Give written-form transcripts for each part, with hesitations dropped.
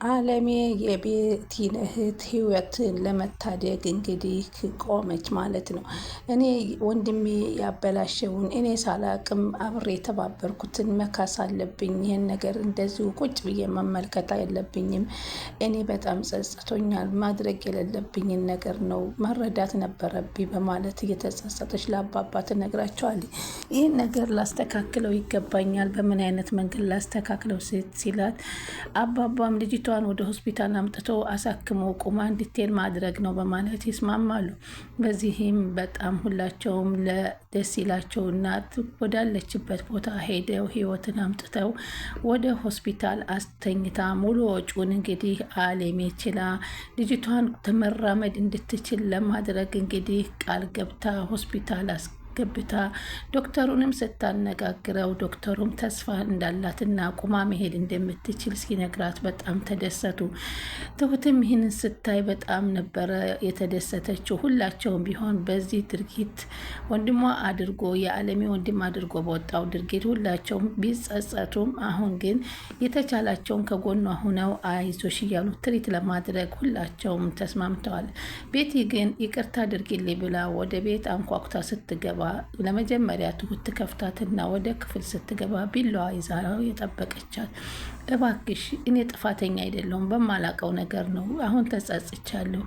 አለሜ የቤቲን እህት ህይወትን ለመታደግ እንግዲህ ቆመች ማለት ነው። እኔ ወንድሜ ያበላሸውን እኔ ሳላቅም አብሬ የተባበርኩትን መካስ አለብኝ። ይህን ነገር እንደዚሁ ቁጭ ብዬ መመልከት የለብኝም። እኔ በጣም ጸጽቶኛል። ማድረግ የሌለብኝን ነገር ነው መረዳት ነበረብኝ በማለት እየተጸጸተች ለአባባ ትነግራቸዋለች። ይህን ነገር ላስተካክለው ይገባኛል። በምን አይነት መንገድ ላስተካክለው ሲላት አባባም ልጅቷ ወደ ሆስፒታል አምጥቶ አሳክሞ ቁማ እንድትሄድ ማድረግ ነው በማለት ይስማማሉ። በዚህም በጣም ሁላቸውም ለደስ ይላቸውና ወዳለችበት ቦታ ሄደው ህይወትን አምጥተው ወደ ሆስፒታል አስተኝታ ሙሉ ወጪውን እንግዲህ አሌሜ ችላ ልጅቷን መራመድ እንድትችል ለማድረግ እንግዲህ ቃል ገብታ ሆስፒታል ገብታ ዶክተሩንም ስታነጋግረው ዶክተሩም ተስፋ እንዳላትና ቁማ መሄድ እንደምትችል ሲነግራት በጣም ተደሰቱ። ትሁትም ይህንን ስታይ በጣም ነበረ የተደሰተችው። ሁላቸውም ቢሆን በዚህ ድርጊት ወንድሟ አድርጎ የአለሜ ወንድም አድርጎ በወጣው ድርጊት ሁላቸውም ቢጸጸቱም አሁን ግን የተቻላቸውን ከጎኗ ሁነው አይዞሽ እያሉ ትሪት ለማድረግ ሁላቸውም ተስማምተዋል። ቤቲ ግን ይቅርታ አድርጊልኝ ብላ ወደ ቤት አንኳኩታ ስትገባ ለመጀመሪያ ትሁት ከፍታትና ወደ ክፍል ስትገባ ቢላዋ ይዛ ነው የጠበቀቻት። እባክሽ እኔ ጥፋተኛ አይደለሁም፣ በማላቀው ነገር ነው፣ አሁን ተጸጽቻለሁ።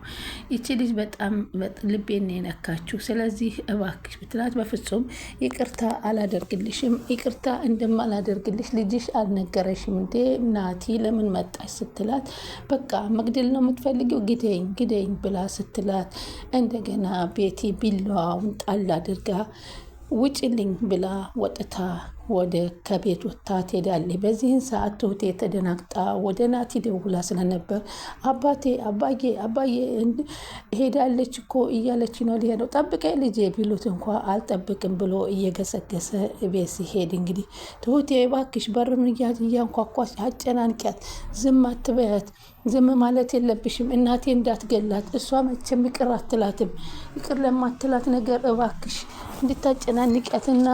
ይቺ ልጅ በጣም ልቤን የነካችው፣ ስለዚህ እባክሽ ብትላት በፍጹም ይቅርታ አላደርግልሽም፣ ይቅርታ እንደማላደርግልሽ ልጅሽ አልነገረሽም እንዴ ናቲ ለምን መጣሽ ስትላት በቃ መግደል ነው የምትፈልጊው ግደኝ ብላ ስትላት እንደገና ቤቲ ቢላዋውን ጣል አድርጋ ውጭልኝ ብላ ወጥታ ወደ ከቤት ወጥታ ትሄዳለች። በዚህን ሰዓት ትሁቴ ተደናግጣ ወደ ናቲ ደውላ ስለነበር አባዬ ሄዳለች እኮ እያለች ነው ሊሄደው ጠብቀኝ ልጄ ቢሉት እንኳ አልጠብቅም ብሎ እየገሰገሰ ቤት ሲሄድ እንግዲህ ትሁቴ እባክሽ በሩን እያንኳኳች አጨናንቂያት፣ ዝም አትበያት፣ ዝም ማለት የለብሽም እናቴ እንዳትገላት፣ እሷ መቼም ይቅር አትላትም፣ ይቅር ለማትላት ነገር እባክሽ እንድታጨናንቂያትና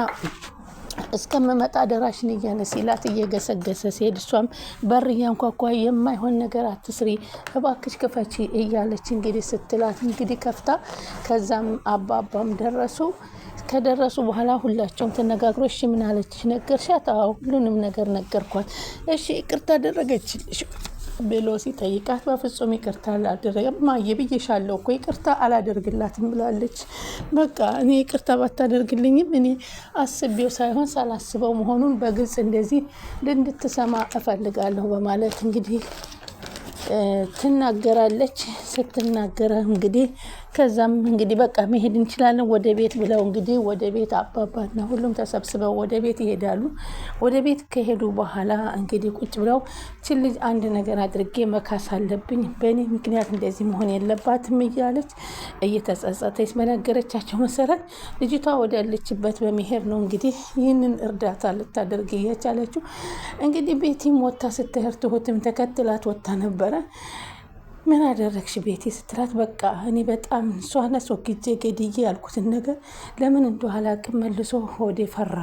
እስከምመጣ ደራሽን እያለ ሲላት እየገሰገሰ ሲሄድ እሷም በር እያንኳኳ የማይሆን ነገር አትስሪ እባክሽ ክፈቺ እያለች እንግዲህ ስትላት እንግዲህ ከፍታ ከዛም አባባም ከደረሱ በኋላ ሁላቸውም ተነጋግሮ እሺ ምን አለችሽ ነገርሻት? አዎ ሁሉንም ነገር ነገርኳት። እሺ ይቅርታ አደረገችልሽ ብሎ ሲጠይቃት በፍጹም ይቅርታ አላደረገም። ማየ ብዬሻለሁ እኮ ይቅርታ አላደርግላትም ብላለች። በቃ እኔ ይቅርታ ባታደርግልኝም እኔ አስቤው ሳይሆን ሳላስበው መሆኑን በግልጽ እንደዚህ እንድትሰማ እፈልጋለሁ በማለት እንግዲህ ትናገራለች። ስትናገረ እንግዲህ ከዛም እንግዲህ በቃ መሄድ እንችላለን ወደ ቤት ብለው እንግዲህ ወደ ቤት አባባና ሁሉም ተሰብስበው ወደ ቤት ይሄዳሉ። ወደ ቤት ከሄዱ በኋላ እንግዲህ ቁጭ ብለው ችን ልጅ አንድ ነገር አድርጌ መካስ አለብኝ፣ በእኔ ምክንያት እንደዚህ መሆን የለባትም እያለች እየተጸጸተች በነገረቻቸው መሰረት ልጅቷ ወዳለችበት በመሄድ ነው እንግዲህ ይህንን እርዳታ ልታደርግ እየቻለችው። እንግዲህ ቤቲም ወጥታ ስትሄድ ትሁትም ተከትላት ወጥታ ነበረ። ምን አደረግሽ ቤቲ ስትላት በቃ እኔ በጣም እሷን አስወግጄ ገድዬ ያልኩትን ነገር ለምን እንደኋላ አቅም መልሶ ሆዴ ፈራ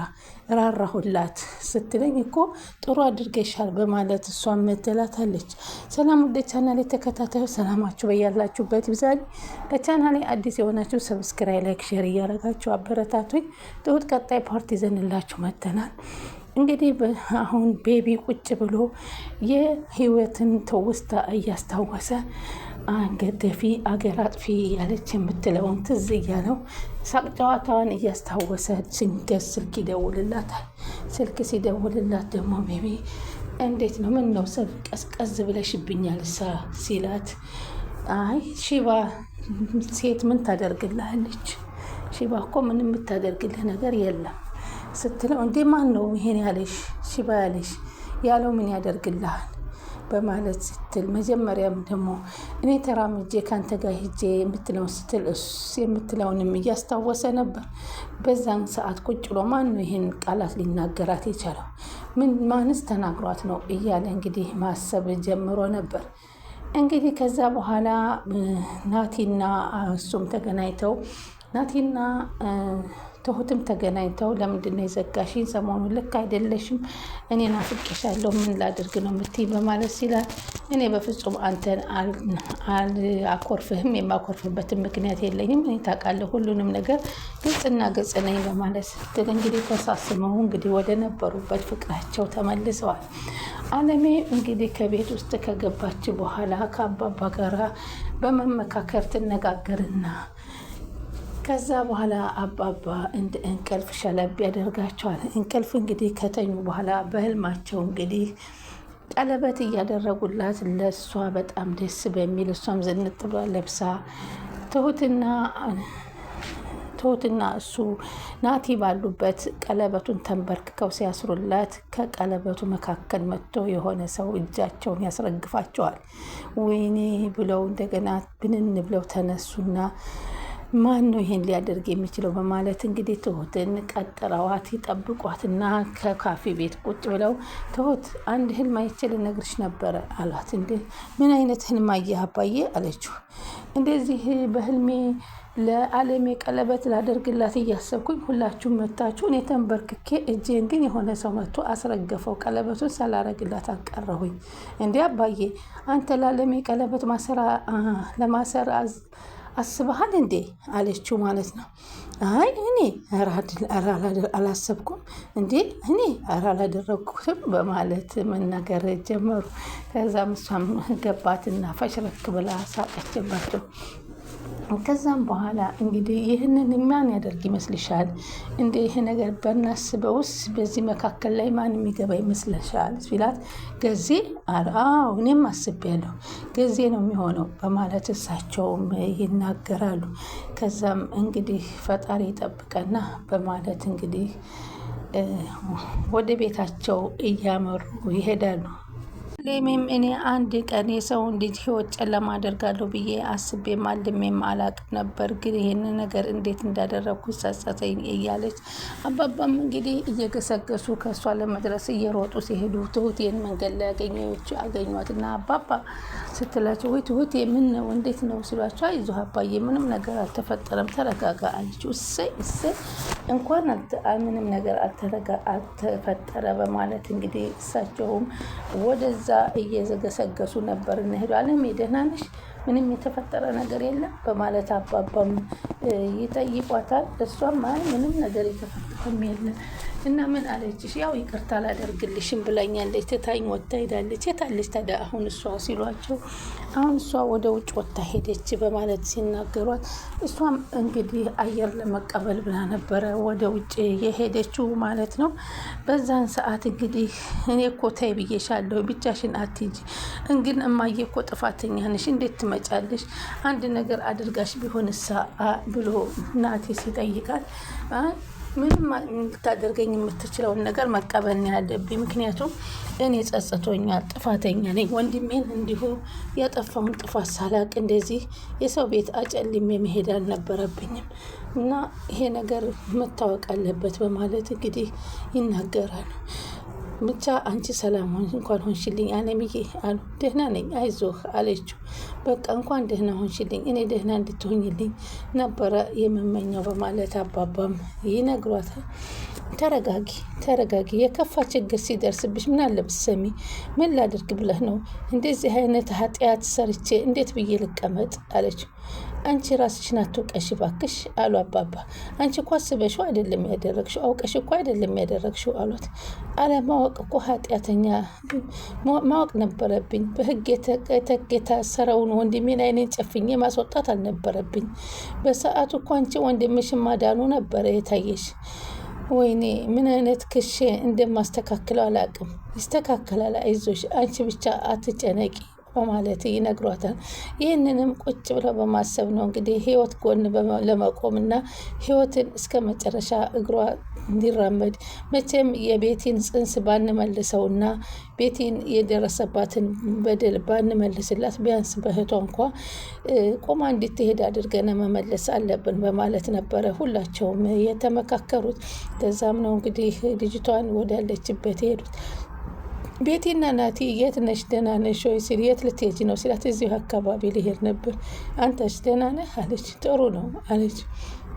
ራራሁላት ስትለኝ እኮ ጥሩ አድርገሻል በማለት እሷን መተላታለች። ሰላም ወደ ቻናሌ ተከታታዮች ሰላማችሁ በያላችሁበት ይብዛል። ለቻናሌ አዲስ የሆናችሁ ሰብስክራይብ፣ ላይክ፣ ሼር እያደረጋችሁ አበረታቱኝ። ትሁት ቀጣይ ፓርቲ ይዘንላችሁ መጥተናል። እንግዲህ አሁን ቤቢ ቁጭ ብሎ የህይወትን ትውስታ እያስታወሰ አንገት ደፊ አገር አጥፊ ያለች የምትለውን ትዝ እያለው ሳቅ ጨዋታዋን እያስታወሰ ድንገት ስልክ ይደውልላታል። ስልክ ሲደውልላት ደግሞ ቤቢ እንዴት ነው ምን ነው ሰብ ቀዝቀዝ ብለሽብኛል ሲላት አይ ሺባ ሴት ምን ታደርግልሃለች? ሺባ እኮ ምንም የምታደርግልህ ነገር የለም ስትለው እንዴ ማን ነው ይሄን ያለሽ ሽባ ያለሽ ያለው ምን ያደርግልሃል በማለት ስትል መጀመሪያም ደግሞ እኔ ተራምጄ ካንተ ጋር ሂጄ የምትለውን ስትል የምትለውንም እያስታወሰ ነበር። በዛን ሰዓት ቁጭ ብሎ ማን ነው ይሄን ቃላት ሊናገራት የቻለው ማንስ ተናግሯት ነው እያለ እንግዲህ ማሰብ ጀምሮ ነበር። እንግዲህ ከዛ በኋላ ናቲና እሱም ተገናኝተው ናቲና ትሁትም ተገናኝተው ለምንድን ነው የዘጋሽኝ? ሰሞኑን ልክ አይደለሽም፣ እኔ ናፍቄሻለሁ፣ ምን ላድርግ ነው የምትይኝ? በማለት ሲላት እኔ በፍጹም አንተን አኮርፍህም፣ የማኮርፍበትን ምክንያት የለኝም፣ እኔ ታውቃለህ ሁሉንም ነገር ግልጽና ግልጽ ነኝ በማለት ስትል እንግዲህ ተሳስመው እንግዲህ ወደ ነበሩበት ፍቅራቸው ተመልሰዋል። አለሜ እንግዲህ ከቤት ውስጥ ከገባች በኋላ ከአባባ ጋራ በመመካከር ትነጋገርና ከዛ በኋላ አባባ እንደ እንቅልፍ ሸለብ ያደርጋቸዋል። እንቅልፍ እንግዲህ ከተኙ በኋላ በህልማቸው እንግዲህ ቀለበት እያደረጉላት ለእሷ በጣም ደስ በሚል እሷም ዝንጥ ብላ ለብሳ ትሁትና እሱ ናቲ ባሉበት ቀለበቱን ተንበርክከው ሲያስሩላት ከቀለበቱ መካከል መጥቶ የሆነ ሰው እጃቸውን ያስረግፋቸዋል። ወይኔ ብለው እንደገና ብንን ብለው ተነሱና ማን ነው ይሄን ሊያደርግ የሚችለው በማለት እንግዲህ ትሁትን ቀጥረዋት ይጠብቋትና ከካፌ ቤት ቁጭ ብለው ትሁት አንድ ህልም አይቼ ልነግርሽ ነበረ አላት። እንዴ ምን አይነት ህልም አየህ አባዬ አለችው። እንደዚህ በህልሜ ለአለሜ ቀለበት ላደርግላት እያሰብኩኝ ሁላችሁም መታችሁ፣ እኔ ተንበርክኬ እጄን ግን የሆነ ሰው መጥቶ አስረገፈው፣ ቀለበቱን ሳላረግላት አቀረሁኝ። እንዴ አባዬ አንተ ለአለሜ ቀለበት ለማሰር አስበሃል እንዴ አለችው ማለት ነው። አይ እኔ አላሰብኩም እንዴ እኔ አላደረግኩትም በማለት መናገር ጀመሩ። ከዛም እሷም ገባትና ፈሽረክ ብላ ሳቀችባቸው። ከዛም በኋላ እንግዲህ ይህንን ማን ያደርግ ይመስልሻል? እንደ ይህ ነገር በናስበውስ በዚህ መካከል ላይ ማን የሚገባ ይመስልሻል ሲላት ገዜ አዎ እኔም አስቤያለሁ ገዜ ነው የሚሆነው በማለት እሳቸውም ይናገራሉ። ከዛም እንግዲህ ፈጣሪ ጠብቀና በማለት እንግዲህ ወደ ቤታቸው እያመሩ ይሄዳሉ። ሌሜም እኔ አንድ ቀን የሰውን ልጅ ህይወት ጨለማ አደርጋለሁ ብዬ አስቤም አልሜም አላቅም ነበር፣ ግን ይህን ነገር እንዴት እንዳደረግኩ ጸጸተኝ እያለች አባባም እንግዲህ እየገሰገሱ ከእሷ ለመድረስ እየሮጡ ሲሄዱ ትሁት ይህን መንገድ ላይ አገኟትና አባባ ስትላቸው ወይ ትሁት ምን ነው እንዴት ነው ሲሏቸው አይዞህ አባዬ ምንም ነገር አልተፈጠረም ተረጋጋ አለችው። እሰይ እንኳን ምንም ነገር አልተፈጠረ በማለት እንግዲህ እሳቸውም ወደዛ እየዘገሰገሱ ነበር። እንሄዱ አለም ደህና ነሽ? ምንም የተፈጠረ ነገር የለም በማለት አባባም ይጠይቋታል። እሷም አይ ምንም ነገር የተፈጠረም የለም እና ምን አለችሽ? ያው ይቅርታ አላደርግልሽም ብላኛለች፣ ትታኝ ወጥታ ሄዳለች። የታለች ታዲያ አሁን እሷ ሲሏቸው አሁን እሷ ወደ ውጭ ወጥታ ሄደች በማለት ሲናገሯት እሷም እንግዲህ አየር ለመቀበል ብላ ነበረ ወደ ውጭ የሄደችው ማለት ነው። በዛን ሰዓት እንግዲህ እኔ እኮ ተይ ብዬሻለሁ ብቻሽን አትሂጂ፣ ግን እማዬ እኮ ጥፋተኛ ነሽ፣ እንዴት ትመጫለሽ? አንድ ነገር አድርጋሽ ቢሆንሳ ብሎ ናቲ ሲጠይቃት ምንም ልታደርገኝ የምትችለውን ነገር መቀበል ነው ያለብኝ፣ ምክንያቱም እኔ ጸጽቶኛል፣ ጥፋተኛ ነኝ። ወንድሜን እንዲሁ ያጠፋውን ጥፋት ሳላቅ እንደዚህ የሰው ቤት አጨልሜ መሄድ አልነበረብኝም እና ይሄ ነገር መታወቅ አለበት በማለት እንግዲህ ይናገራሉ። ብቻ አንቺ ሰላም እንኳን ሆንሽልኝ አለምዬ አሉ። ደህና ነኝ አይዞህ አለችው። በቃ እንኳን ደህና ሆንሽልኝ፣ እኔ ደህና እንድትሆኝልኝ ነበረ የምመኘው በማለት አባባም ይነግሯታል። ተረጋጊ፣ የከፋ ችግር ሲደርስብሽ ምን አለ ብትሰሚ፣ ምን ላድርግ ብለህ ነው እንደዚህ አይነት ኃጢአት ሰርቼ እንዴት ብዬ ልቀመጥ አለችው። አንቺ ራስሽን አትውቀሽ ባክሽ አሉ አባባ። አንቺ እኮ አስበሽው አይደለም ያደረግሽው፣ አውቀሽ እኮ አይደለም ያደረግሽው አሏት። አለማወቅ እኮ ኃጢአተኛ ማወቅ ነበረብኝ። በህግ የታሰረውን ወንድሜን አይኔን ጨፍኜ ማስወጣት አልነበረብኝ። በሰዓቱ እኮ አንቺ ወንድምሽን ማዳኑ ነበረ የታየሽ። ወይኔ ምን አይነት ክሼ እንደማስተካክለው አላቅም። ይስተካከላል፣ አይዞሽ፣ አንቺ ብቻ አትጨነቂ በማለት ይነግሯታል። ይህንንም ቁጭ ብለው በማሰብ ነው እንግዲህ ህይወት ጎን ለመቆምና ህይወትን እስከ መጨረሻ እግሯ እንዲራመድ መቼም የቤቲን ጽንስ ባንመልሰውና ቤቲን የደረሰባትን በደል ባንመልስላት ቢያንስ በእህቷ እንኳ ቆማ እንድትሄድ አድርገን መመለስ አለብን በማለት ነበረ ሁላቸውም የተመካከሩት። ከዛም ነው እንግዲህ ልጅቷን ወዳለችበት ሄዱት። ቤቲና ናቲ የት ነሽ ደህና ነሽ ወይ ሲል የት ልትሄጂ ነው ሲላት እዚሁ አካባቢ ልሄድ ነበር፣ አንተስ ደህና ነህ አለች። ጥሩ ነው አለች።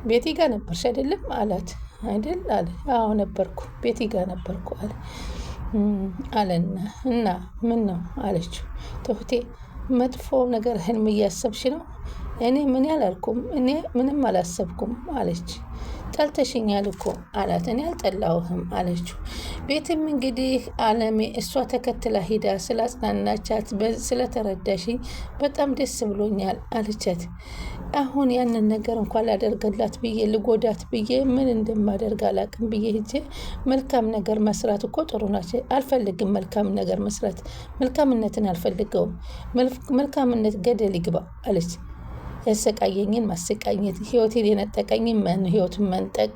ቤቲ ጋር ነበርሽ አይደለም አላት። አይደል አለ። አዎ ነበርኩ፣ ቤቲ ጋር ነበርኩ አለ። አለና እና ምን ነው አለችው። ትሁቴ መጥፎ ነገር ህልም እያሰብሽ ነው? እኔ ምን ያላልኩም፣ እኔ ምንም አላሰብኩም አለች። ጠልተሽኛል እኮ አላት። እኔ አልጠላውህም አለችው። ቤትም እንግዲህ አለሜ እሷ ተከትላ ሂዳ ስላጽናናቻት ስለተረዳሽኝ በጣም ደስ ብሎኛል አለቻት። አሁን ያንን ነገር እንኳን ላደርገላት ብዬ ልጎዳት ብዬ ምን እንደማደርግ አላቅም ብዬ ሂጄ መልካም ነገር መስራት እኮ ጥሩ ናቸው። አልፈልግም መልካም ነገር መስራት፣ መልካምነትን አልፈልገውም። መልካምነት ገደል ይግባ አለች። ያሰቃየኝን ማሰቃኘት፣ ህይወቴን የነጠቀኝን ህይወትን መንጠቅ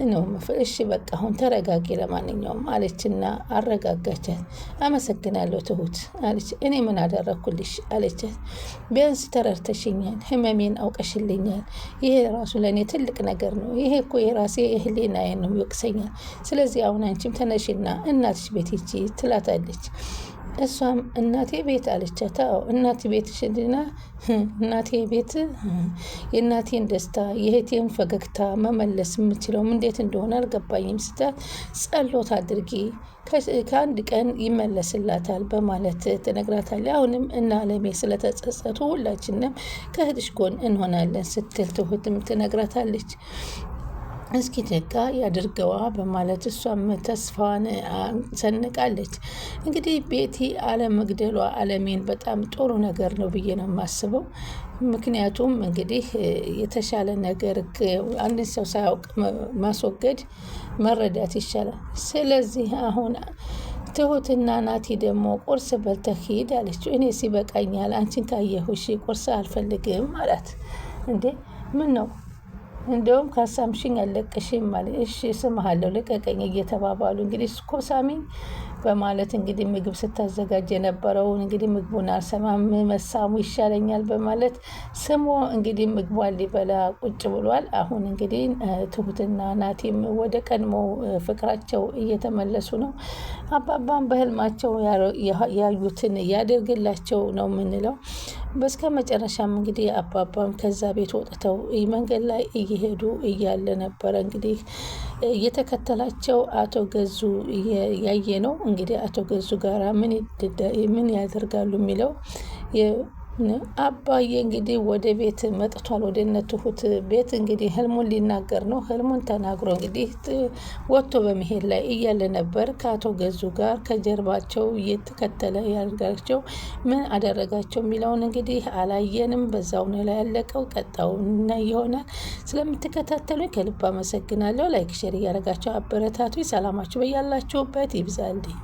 ነው። እሺ በቃ አሁን ተረጋጊ ለማንኛውም አለችና አረጋጋቻት። አመሰግናለሁ ትሁት አለች። እኔ ምን አደረግኩልሽ አለቻት። ቢያንስ ተረድተሽኛል፣ ህመሜን አውቀሽልኛል። ይሄ ራሱ ለእኔ ትልቅ ነገር ነው። ይሄ እኮ የራሴ ህሊናዬን ነው ይወቅሰኛል። ስለዚህ አሁን አንቺም ተነሽና እናትሽ ቤት ሂጂ ትላታለች። እሷም እናቴ ቤት አለቻት። አዎ እናቴ ቤት ሽድና እናቴ ቤት የእናቴን ደስታ የእህቴን ፈገግታ መመለስ የምችለውም እንዴት እንደሆነ አልገባኝም ስትል ጸሎት አድርጊ ከአንድ ቀን ይመለስላታል በማለት ትነግራታለች። አሁንም እና አለሜ ስለተጸጸቱ ሁላችንም ከእህትሽ ጎን እንሆናለን ስትል ትሁትም ትነግራታለች። እስኪ ደጋ ያድርገዋ በማለት እሷም ተስፋዋን ሰንቃለች። እንግዲህ ቤቲ አለመግደሏ አለሜን በጣም ጥሩ ነገር ነው ብዬ ነው የማስበው። ምክንያቱም እንግዲህ የተሻለ ነገር አንድን ሰው ሳያውቅ ማስወገድ መረዳት ይሻላል። ስለዚህ አሁን ትሁትና ናቲ ደግሞ ቁርስ በልተህ ሂድ አለችው። እኔ ሲበቃኛል አንቺን ካየሁሽ ቁርስ አልፈልግም አላት። እንዴ ምን ነው እንደውም ካሳምሽኝ አለቅሽም ማለት እሺ ስምሃለሁ ልቀቀኝ እየተባባሉ እንግዲህ እኮ ሳሚኝ በማለት እንግዲህ ምግብ ስታዘጋጅ የነበረውን እንግዲህ ምግቡን አልሰማም መሳሙ ይሻለኛል በማለት ስሞ እንግዲህ ምግቧን ሊበላ ቁጭ ብሏል። አሁን እንግዲህ ትሁትና ናቲም ወደ ቀድሞ ፍቅራቸው እየተመለሱ ነው። አባባም በህልማቸው ያዩትን ያደርግላቸው ነው የምንለው። በስከ መጨረሻም እንግዲህ አባባም ከዛ ቤት ወጥተው መንገድ ላይ እየሄዱ እያለ ነበረ እንግዲህ እየተከተላቸው አቶ ገዙ ያየ ነው። እንግዲህ አቶ ገዙ ጋራ ምን ያደርጋሉ የሚለው አባዬ እንግዲህ ወደ ቤት መጥቷል። ወደ እነ ትሁት ቤት እንግዲህ ህልሙን ሊናገር ነው። ህልሙን ተናግሮ እንግዲህ ወጥቶ በመሄድ ላይ እያለ ነበር ከአቶ ገዙ ጋር ከጀርባቸው እየተከተለ ያደርጋቸው ምን አደረጋቸው የሚለውን እንግዲህ አላየንም። በዛው ነው ላይ ያለቀው። ቀጣውን እና ይሆናል። ስለምትከታተሉ ከልብ አመሰግናለሁ። ላይክ ሼር እያደረጋቸው አበረታቱ። ሰላማችሁ በያላችሁበት ይብዛልኝ።